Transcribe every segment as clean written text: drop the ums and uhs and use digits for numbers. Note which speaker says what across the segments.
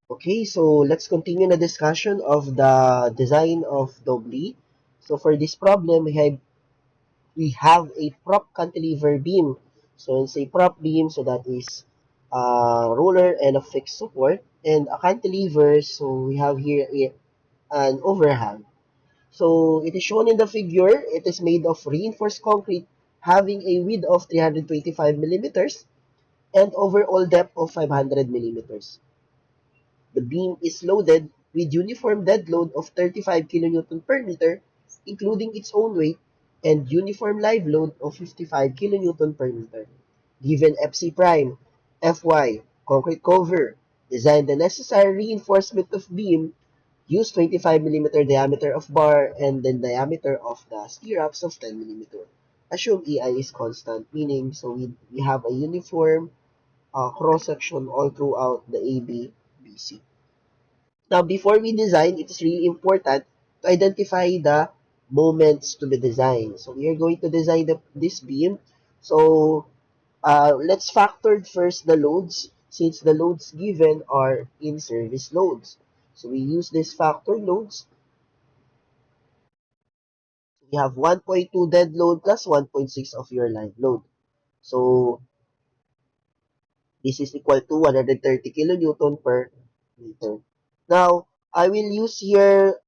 Speaker 1: Okay, so let's continue the discussion of the design of Dobli. So for this problem, we have a prop cantilever beam. So it's a prop beam, so that is a roller and a fixed support, and a cantilever. So we have here an overhang. So it is shown in the figure. It is made of reinforced concrete having a width of 325 millimeters and overall depth of 500 millimeters. The beam is loaded with uniform dead load of 35 kilonewton per meter, including its own weight, and uniform live load of 55 kilonewton per meter. Given FC prime, Fy, concrete cover, design the necessary reinforcement of beam, use 25 millimeter diameter of bar, and then diameter of the stirrups of 10 millimeter. Assume EI is constant, meaning so we have a uniform cross-section all throughout the AB, BC. Now, before we design, it is really important to identify the moments to be designed. So, we are going to design this beam. So, let's factor first the loads, since the loads given are in-service loads. So, we use this factor loads. We have 1.2 dead load plus 1.6 of your live load. So, this is equal to 130 kilonewton per meter. Now, I will use here,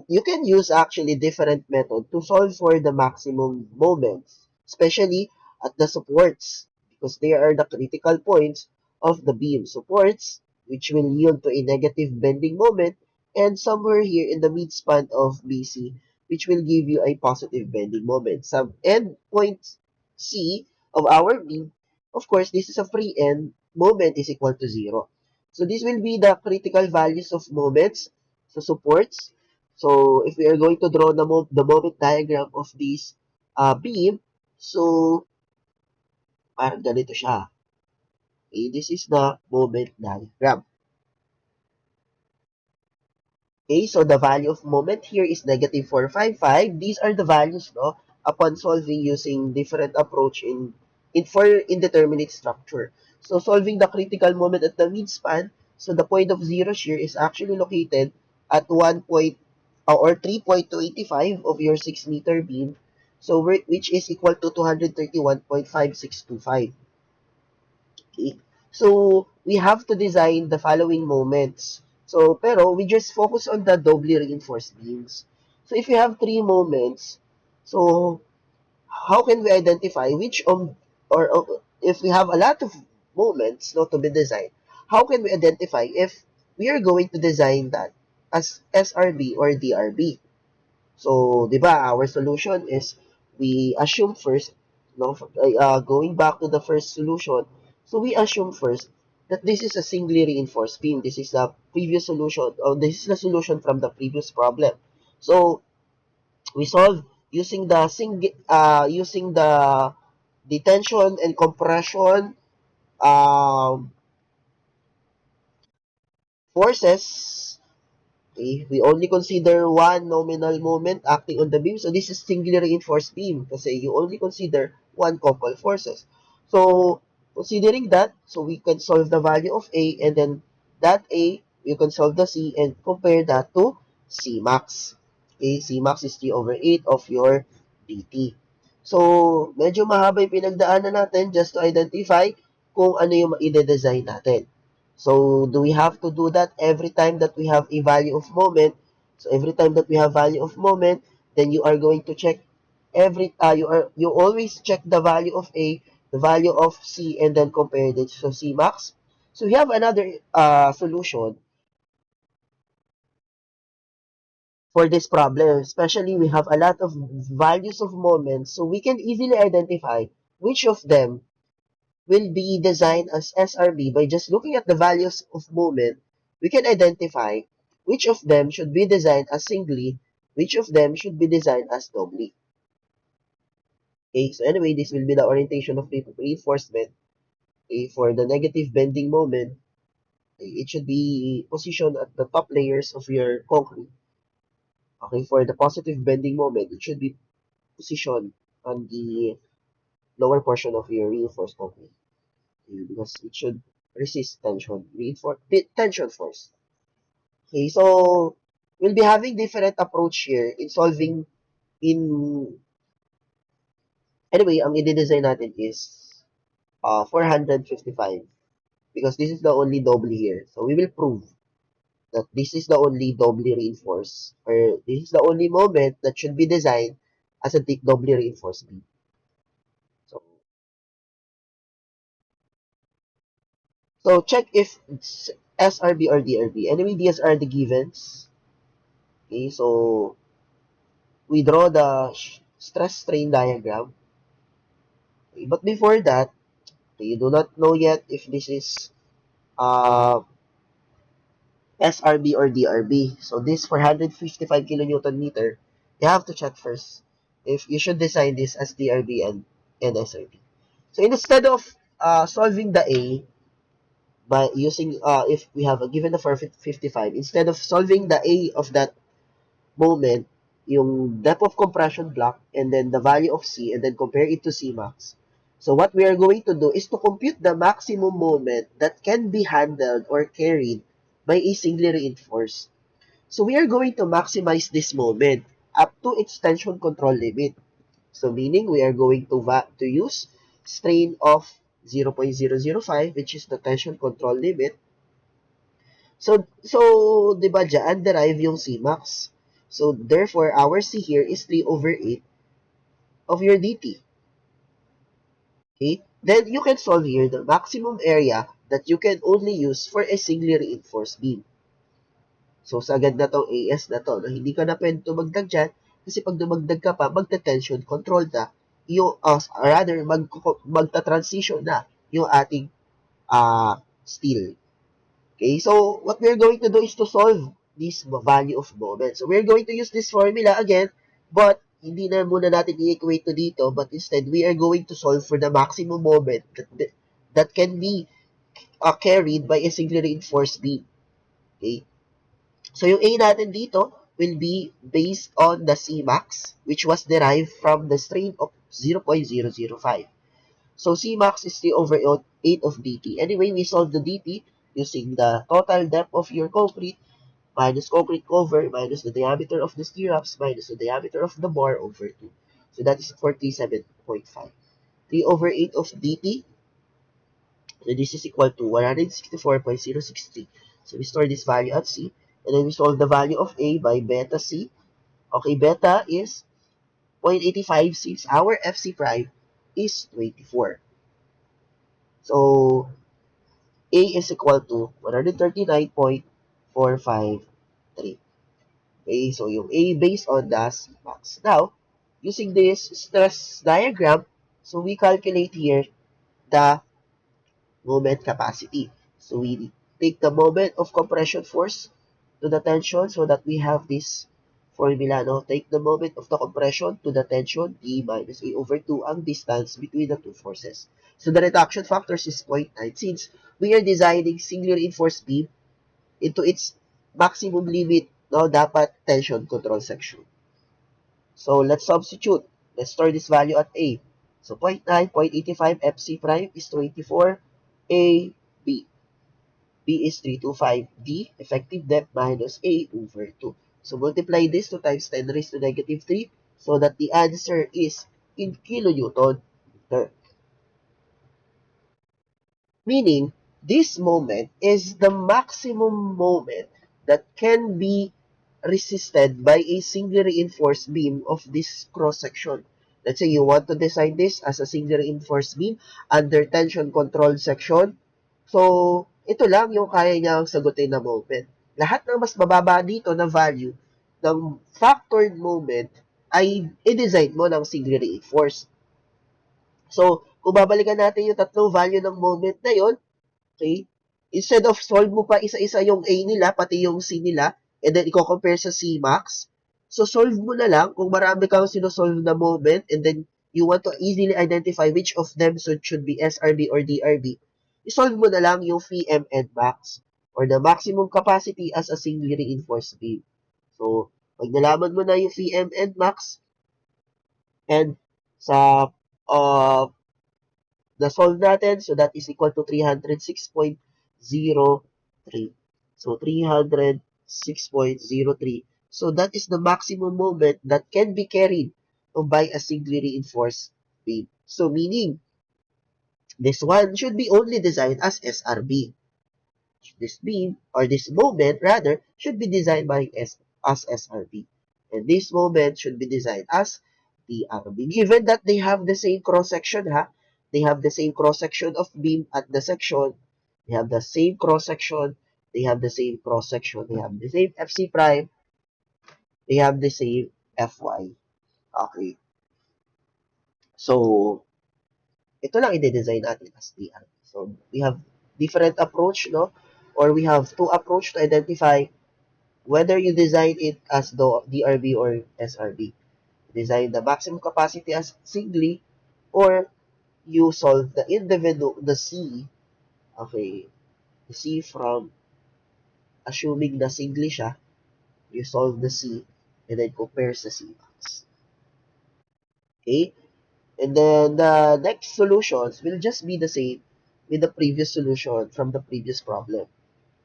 Speaker 1: you can use actually different method to solve for the maximum moments, especially at the supports, because they are the critical points of the beam supports, which will yield to a negative bending moment, and somewhere here in the midspan of BC, which will give you a positive bending moment. Some end point C of our beam, of course, this is a free end, moment is equal to 0. So this will be the critical values of moments, so supports. So if we are going to draw the moment diagram of this beam, so parang ganito siya. Okay, this is the moment diagram. Okay, so the value of moment here is negative 455. These are the values, no, upon solving using different approach in for indeterminate structure. So solving the critical moment at the midspan, so the point of zero shear is actually located at 1 point or 3.285 of your 6-meter beam, so which is equal to 231.5625. Okay? So, we have to design the following moments. So, pero we just focus on the doubly reinforced beams. So, if you have three moments, so how can we identify which or if we have a lot of moments not to be designed, how can we identify if we are going to design that as SRB or DRB? So, di ba, our solution is we assume first, no, going back to the first solution, so we assume first that this is a singly reinforced beam. This is the previous solution, or this is the solution from the previous problem. So, we solve using the tension and compression forces. Okay, we only consider one nominal moment acting on the beam. So this is singly reinforced beam kasi you only consider one couple forces. So considering that, so we can solve the value of A, and then that A, you can solve the C and compare that to C max. Okay, C max is 3 over 8 of your dt. So medyo mahaba yung pinagdaanan natin just to identify kung ano yung i-design natin. So, do we have to do that every time that we have a value of moment? So, every time that we have value of moment, then you are going to check you always check the value of A, the value of C, and then compare it. So, C max. So, we have another solution for this problem. Especially, we have a lot of values of moments, so we can easily identify which of them will be designed as SRB. By just looking at the values of moment, we can identify which of them should be designed as singly, which of them should be designed as doubly. Okay, so anyway, this will be the orientation of reinforcement. Okay, for the negative bending moment, it should be positioned at the top layers of your concrete. Okay, for the positive bending moment, it should be positioned on the lower portion of your reinforced concrete. Okay, because it should resist tension, tension force. Okay, so we'll be having different approach here in solving in anyway, ang i-design natin is 455 because this is the only doubly here. So we will prove that this is the only doubly reinforced or this is the only moment that should be designed as a doubly reinforced beam. So, so check if it's SRB or DRB. Anyway, these are the givens. Okay, so we draw the stress strain diagram. Okay, but before that, okay, you do not know yet if this is uh, SRB or DRB. So this 455 kilonewton meter, you have to check first if you should design this as DRB and SRB. So instead of solving the A by using, if we have a given the 455, instead of solving the A of that moment, yung depth of compression block, and then the value of C, and then compare it to Cmax. So what we are going to do is to compute the maximum moment that can be handled or carried by a singly reinforced. So we are going to maximize this moment up to its tension control limit. So meaning we are going to use strain of 0.005, which is the tension control limit. So, di ba dyan, derive yung Cmax. So, therefore, our C here is 3 over 8 of your dt. Okay? Then, you can solve here the maximum area that you can only use for a singly reinforced beam. So, sagad na tong AS na to. No? Hindi ka na pwede tumagdag dyan kasi pag dumagdag ka pa, magta-tension control na yung, rather, magta-transition na yung ating steel. Okay, so what we're going to do is to solve this value of moment. So we're going to use this formula again, but hindi na muna natin i-equate to dito, but instead we are going to solve for the maximum moment that can be carried by a singly reinforced beam. Okay, so yung A natin dito will be based on the Cmax, which was derived from the strain of 0.005. So Cmax is 3 over 8 of dt. Anyway, we solve the dt using the total depth of your concrete minus concrete cover minus the diameter of the stirrups minus the diameter of the bar over 2. So that is 47.5. 3 over 8 of dt. So this is equal to 164.063. So we store this value at C. And then we solve the value of A by beta C. Okay, beta is 0.85 since our FC prime is 24. So A is equal to 139.453. Okay, so yung A based on the Cmax. Now, using this stress diagram, so we calculate here the moment capacity. So we take the moment of compression force to the tension so that we have this formula. No? Take the moment of the compression to the tension, E minus A over 2 ang distance between the two forces. So the reduction factors is 0.9 since we are designing singly reinforced beam into its maximum limit, no, dapat tension control section. So let's substitute. Let's store this value at A. So 0.9, 0.85 FC prime is 24, A, B. B is 325, D, effective depth minus A over 2. So multiply this 2 times 10 raised to negative 3 so that the answer is in kilonewton per. Meaning, this moment is the maximum moment that can be resisted by a singly reinforced beam of this cross-section. Let's say you want to design this as a singly reinforced beam under tension control section. So, ito lang yung kaya niyang sagutin na moment. Lahat ng mas bababa dito na value ng factored moment ay i-design mo ng singly reinforced. So, kung babalikan natin yung tatlong value ng moment na yon, okay, instead of solve mo pa isa-isa yung A nila, pati yung C nila, and then i-compare sa Cmax, so solve mo na lang kung marami kang sinosolve na moment, and then you want to easily identify which of them should be SRB or DRB, isolve mo na lang yung VM and max, or the maximum capacity as a singly reinforced beam. So, pag nalaman mo na yung VM and max, and sa na-solve natin. So, that is equal to 306.03. So, 306 6.03. So that is the maximum moment that can be carried by a singly reinforced beam. So meaning, this one should be only designed as SRB. This beam, or this moment rather, should be designed by as SRB. And this moment should be designed as DRB. Given that they have the same cross-section, they have the same cross-section of beam at the section, they have the same cross-section, they have the same cross-section, they have the same FC prime, they have the same FY. Okay. So, ito lang i-design natin as DRB. So, we have different approach, no? Or we have two approach to identify whether you design it as the DRB or SRB. Design the maximum capacity as singly, or you solve the individual, the C, okay, the C from assuming na singly siya, you solve the C, and then compare sa C max. Okay? And then the next solutions will just be the same with the previous solution from the previous problem.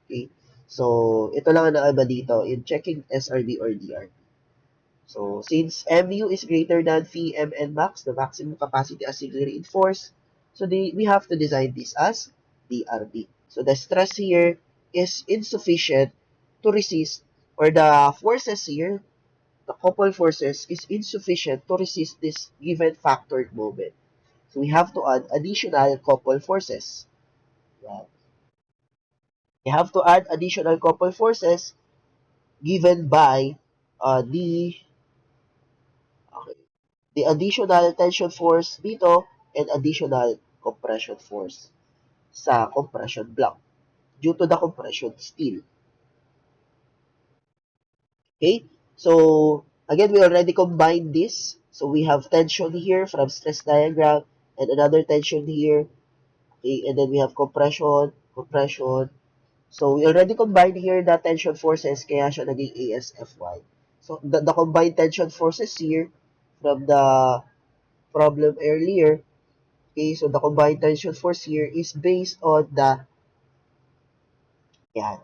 Speaker 1: Okay? So, ito lang ang nakaiba dito in checking SRB or DRB. So, since MU is greater than Phi MN max, the maximum capacity as singly reinforced, so we have to design this as DRB. So, the stress here is insufficient to resist, or the forces here, the coupled forces, is insufficient to resist this given factored moment. So, we have to add additional coupled forces. Yeah. We have to add additional coupled forces given by okay, the additional tension force dito and additional compression force sa compression block due to the compression steel. Okay? So, again, we already combined this. So, we have tension here from stress diagram and another tension here. Okay? And then we have compression, compression. So, we already combined here the tension forces kaya siya naging ASFY. So, the combined tension forces here from the problem earlier. Okay, so the combined tension force here is based on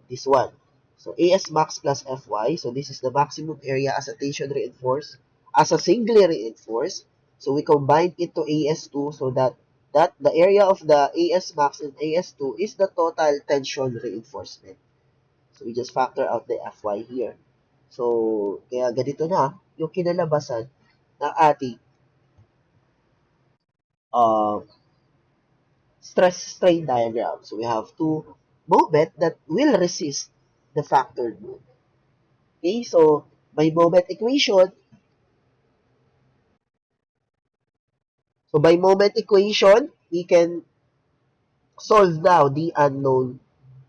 Speaker 1: this one. So AS max plus Fy. So this is the maximum area as a tension reinforced, as a singly reinforced. So we combine it to AS2 so that the area of the AS max and AS2 is the total tension reinforcement. So we just factor out the Fy here. So kaya ganito na yung kinalabasan ng ating uh, stress strain diagram. So we have two moment that will resist the factored movement. Okay, so by moment equation, we can solve now the unknown.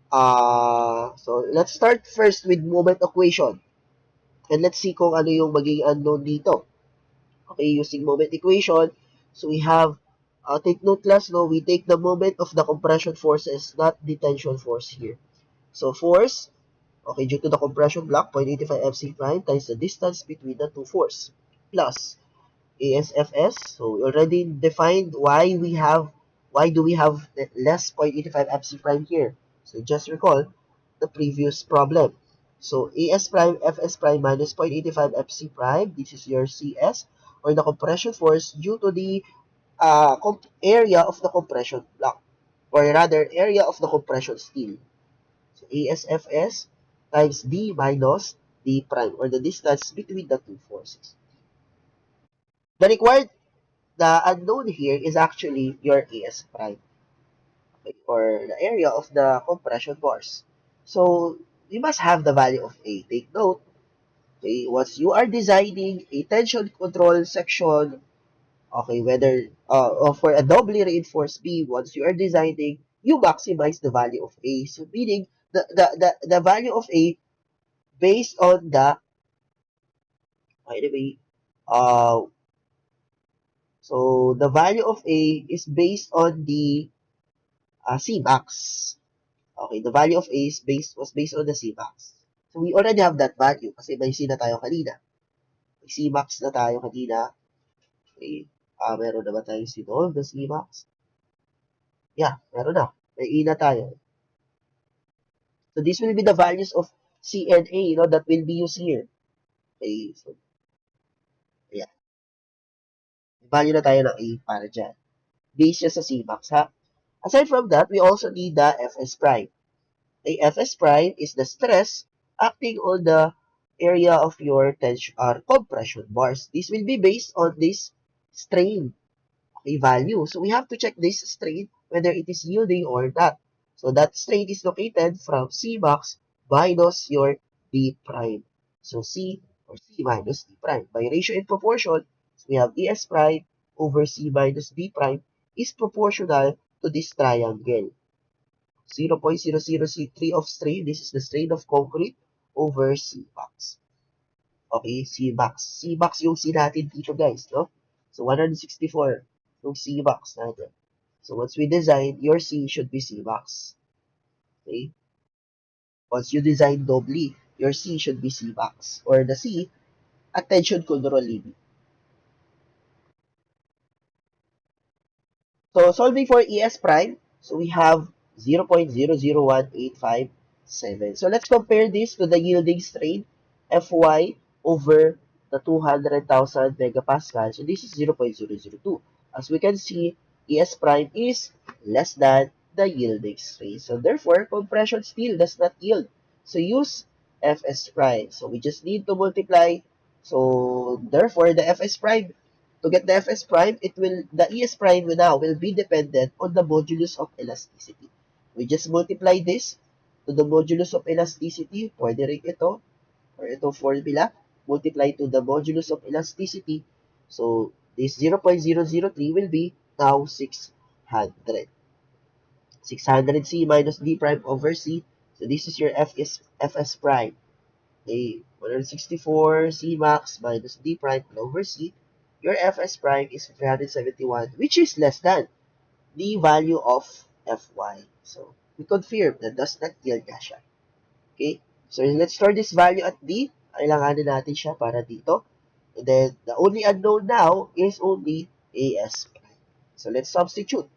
Speaker 1: So let's start first with moment equation. And let's see kung ano yung magiging unknown dito. Okay, using moment equation, so we have, take note class, no, we take the moment of the compression forces, not the tension force here. So force, okay, due to the compression block, 0.85 FC prime times the distance between the two force, plus ASFS. So we already defined why do we have less 0.85 FC prime here. So just recall the previous problem. So AS prime, FS prime minus 0.85 FC prime, this is your CS, or the compression force due to the area of the compression block, or rather area of the compression steel. So ASFS times D minus D prime, or the distance between the two forces. The unknown here is actually your AS prime, okay, or the area of the compression force. So you must have the value of A. Take note, okay, once you are designing a tension control section, okay, whether for a doubly reinforced beam, once you are designing, you maximize the value of A. So meaning the value of A based on the, by the way, uh, so the value of A is based on the Cmax. Okay, the value of A was based on the Cmax. So we already have that value kasi may C na tayo kanina. May Cmax na tayo kanina. Okay, meron na ba tayo sinolve the Cmax? Yeah, meron na. May E na tayo. So these will be the values of C and A, that will be used here. Okay, so, ayan. Value na tayo ng A para dyan. Base siya sa Cmax, ha? Aside from that, we also need the Fs prime. A Fs prime is the stress acting on the area of your tension or compression bars. This will be based on this strain, okay, value. So we have to check this strain whether it is yielding or not. So that strain is located from Cmax minus your D prime. So C or C minus D prime. By ratio and proportion, so we have ES prime over C minus D prime is proportional to this triangle. 0.0003 of strain, this is the strain of concrete over Cmax. Okay, Cmax. Cmax yung C natin dito, guys, no? So, 164 yung Cmax natin. So, once we design, your C should be Cmax. Okay? Once you design doubly, your C should be Cmax. Or the C, at tension control limit. So, solving for ES prime, so we have 0.001857. So, let's compare this to the yielding strain, Fy over the 200,000 megapascal. So, this is 0.002. As we can see, ES prime is less than the yielding strain. So, therefore, compression still does not yield. So, use Fs prime. So, we just need to multiply. So, therefore, the Fs prime to get the Fs prime, the Es prime now will be dependent on the modulus of elasticity. We just multiply this to the modulus of elasticity. Pwede rin ito, or itong formula, multiply to the modulus of elasticity. So, this 0.003 will be now 600. 600 C minus D prime over C. So, this is your Fs prime. Okay, 164 C max minus D prime over C. Your Fs prime is 371, which is less than the value of Fy. So, we confirm that does not yield nga siya. Okay? So, let's store this value at D. Kailanganin natin siya para dito. And then, the only unknown now is only As prime. So, let's substitute.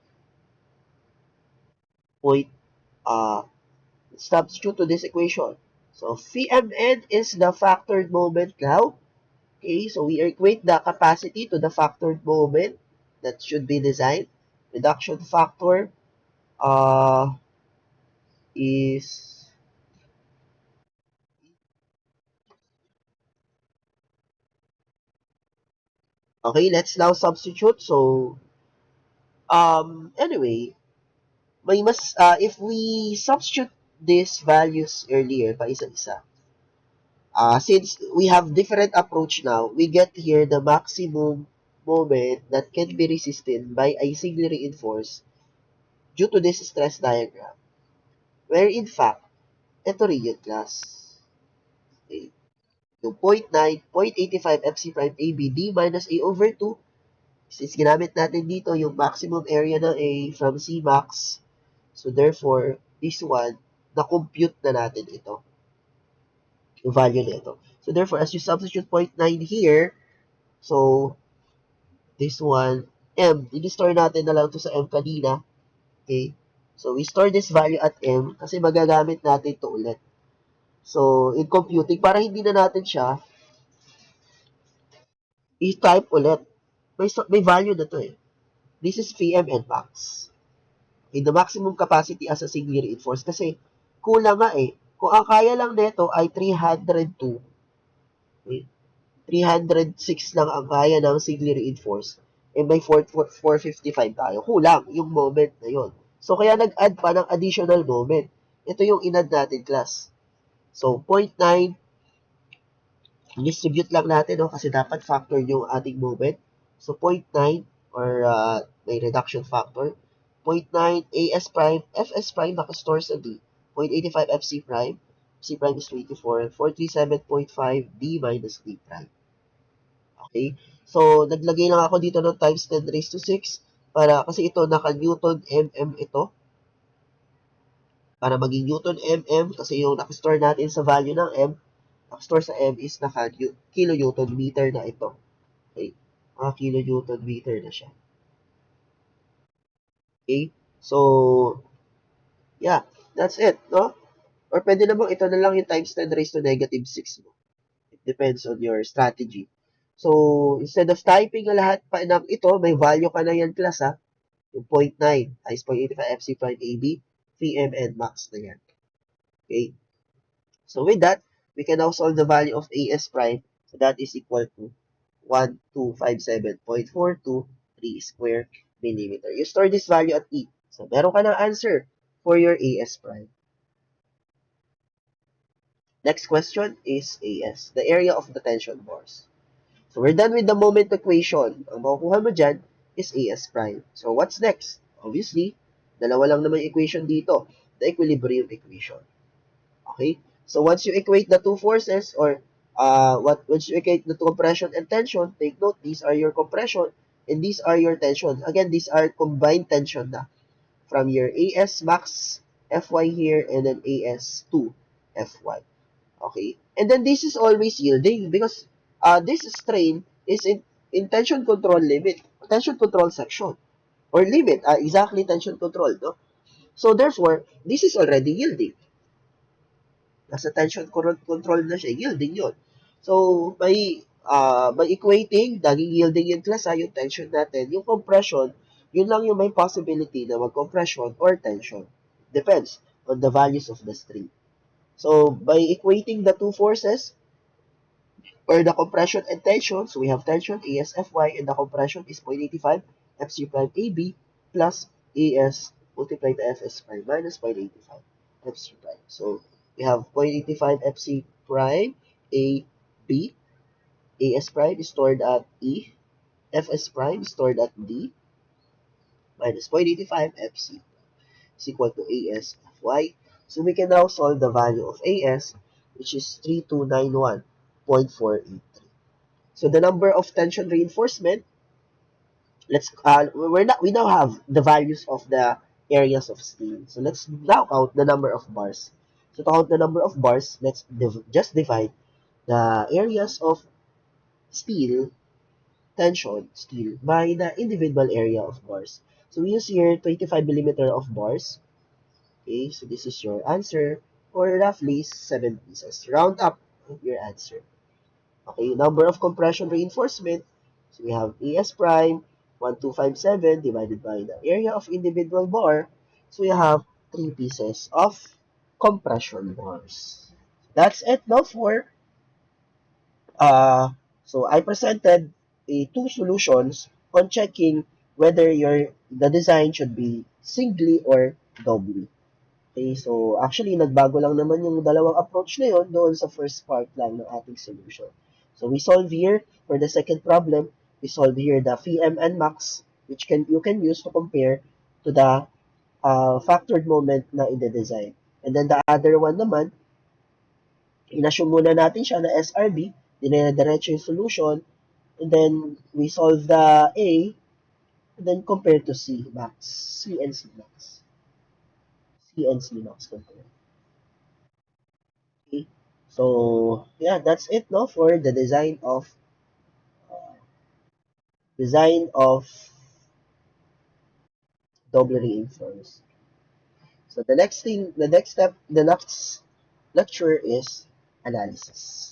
Speaker 1: Point, substitute to this equation. So, Vmn is the factored moment now. Okay, so we equate the capacity to the factored moment that should be designed. Reduction factor is, okay, let's now substitute. So, anyway, if we substitute these values earlier pa isa-isa, since we have different approach now, we get here the maximum moment that can be resisted by a singly reinforced due to this stress diagram, where in fact, ito rin yung class. Okay. Yung 0.9, 0.85 FC prime ABD minus A over 2. Since ginamit natin dito yung maximum area ng A from Cmax, so therefore, this one, na-compute na natin ito. Yung value nito. So therefore, as you substitute 0.9 here, so this one, M, i-store natin na lang to sa M kanina. Okay? So we store this value at M kasi magagamit natin ito ulit. So, in computing, para hindi na natin siya i-type ulit. May value na to eh. This is VMN max. In the maximum capacity as a singly reinforced. Kasi, kulang nga eh. Kung ang kaya lang nito ay 302, okay, 306 lang ang kaya ng singly reinforced. And may 455 tayo. Kulang yung moment na yon. So, kaya nag-add pa ng additional moment. Ito yung in-add natin, class. So, 0.9 distribute lang natin, no? Kasi dapat factor yung ating moment. So, 0.9 or may reduction factor. 0.9 AS prime, FS prime, nakastore sa D. 0.85 FC prime. FC prime is 24. 437.5 D minus D prime. Okay? So, naglagay lang ako dito ng times 10 raised to 6 para, kasi ito, naka-Newton mm ito. Para maging Newton mm, kasi yung nakastore natin sa value ng M, nakastore sa M is naka-kilonewton meter na ito. Okay? Mga kilonewton meter na siya. Okay? So, yeah, that's it, no? Or pwede namang ito na lang yung times 10 raised to negative 6 mo. It depends on your strategy. So, instead of typing na lahat pa ng ito, may value ka na yan class ha. Yung 0.9 times 0.85 FC prime AB, VMN max na yan. Okay? So, with that, we can now solve the value of AS prime. So, that is equal to 1257.423 square millimeter. You store this value at E. So, meron ka ng answer for your AS prime. Next question is AS, the area of the tension bars. So, we're done with the moment equation. Ang makukuha mo dyan is AS prime. So, what's next? Obviously, dalawa lang naman yung equation dito. The equilibrium equation. Okay? So, once you equate the two forces or once you equate the compression and tension, take note, these are your compression and these are your tension. Again, these are combined tension na from your AS max Fy here and then AS2 Fy. Okay? And then this is always yielding because this strain is in tension control limit, tension control section, or limit, exactly tension control, no? So therefore, this is already yielding. Nasa tension control na siya, yielding yun. So, by equating, naging yielding yung class, yung tension natin, yung compression, yun lang yung may possibility na mag-compression or tension. Depends on the values of the string. So, by equating the two forces, or the compression and tension, so we have tension ASFY and the compression is 0.85 FC prime AB plus AS multiplied to FS prime minus 0.85 FC prime. So we have 0.85 FC prime AB, AS prime is stored at E, FS prime is stored at D minus 0.85 FC is equal to ASFY. So we can now solve the value of AS, which is 3291.483. So the number of tension reinforcement, we now have the values of the areas of steel. So let's now count the number of bars. So to count the number of bars, let's just divide the areas of steel, tension, steel, by the individual area of bars. So we use here 25 millimeter of bars. Okay, so this is your answer, or roughly 7 pieces. Round up your answer. Okay, number of compression reinforcement. So we have AS prime, 1257 divided by the area of individual bar. So we have 3 pieces of compression bars. That's it now for, uh, so I presented two solutions on checking whether the design should be singly or doubly. Okay, so actually, nagbago lang naman yung dalawang approach na yun doon sa first part lang ng ating solution. So we solve here for the second problem, we solve here the VMN max, which you can use to compare to the factored moment na i-design. And then the other one naman, inassume muna natin siya na SRB, dinediretso yung solution, and then we solve the A, and then compare to C max, C and C max. C and C max compare. Okay. So yeah, that's it no for the design of double reinforced. So the next step, the next lecture is analysis.